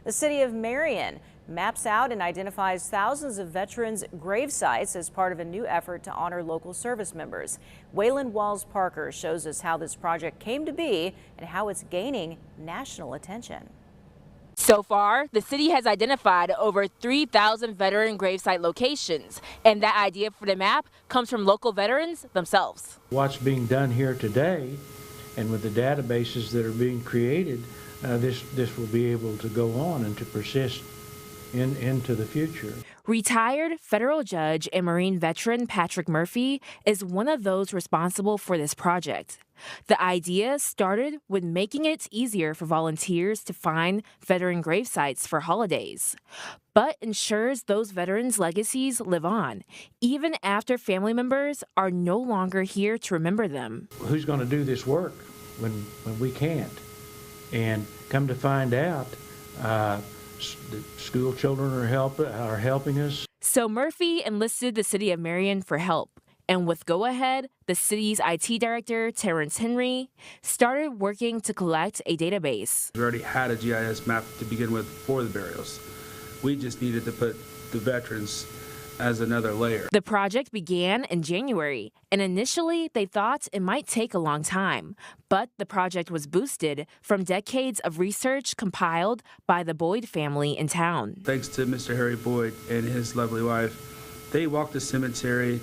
The city of Marion maps out and identifies thousands of veterans' grave sites as part of a new effort to honor local service members. Waylon Walls-Parker shows us how this project came to be and how it's gaining national attention. So far, the city has identified over 3,000 veteran gravesite locations, and that idea for the map comes from local veterans themselves. What's being done here today, and with the databases that are being created, this will be able to go on and to persist into the future. Retired federal judge and Marine veteran Patrick Murphy is one of those responsible for this project. The idea started with making it easier for volunteers to find veteran grave sites for holidays, but ensures those veterans' legacies live on, even after family members are no longer here to remember them. Who's going to do this work when we can't? And come to find out, the school children are helping us. So Murphy enlisted the city of Marion for help. And with go-ahead, the city's IT director, Terrence Henry, started working to collect a database. We already had a GIS map to begin with for the burials. We just needed to put the veterans as another layer. The project began in January, and initially they thought it might take a long time. But the project was boosted from decades of research compiled by the Boyd family in town. Thanks to Mr. Harry Boyd and his lovely wife, they walked the cemetery.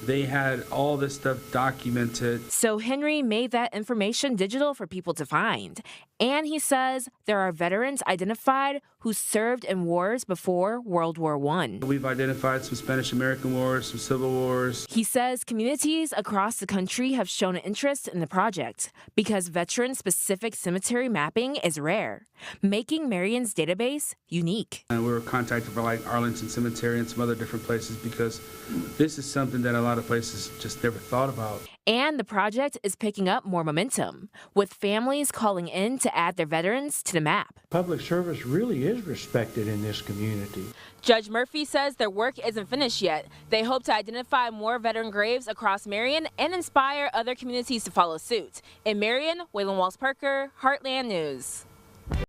They had all this stuff documented. So Henry made that information digital for people to find. And he says there are veterans identified who served in wars before World War I. We've identified some Spanish-American wars, some Civil Wars. He says communities across the country have shown interest in the project because veteran-specific cemetery mapping is rare, making Marion's database unique. And we were contacted by like Arlington Cemetery and some other different places because this is something that a lot of places just never thought about. And the project is picking up more momentum, with families calling in to add their veterans to the map. Public service really is respected in this community. Judge Murphy says their work isn't finished yet. They hope to identify more veteran graves across Marion and inspire other communities to follow suit. In Marion, Waylon Walls-Parker, Heartland News.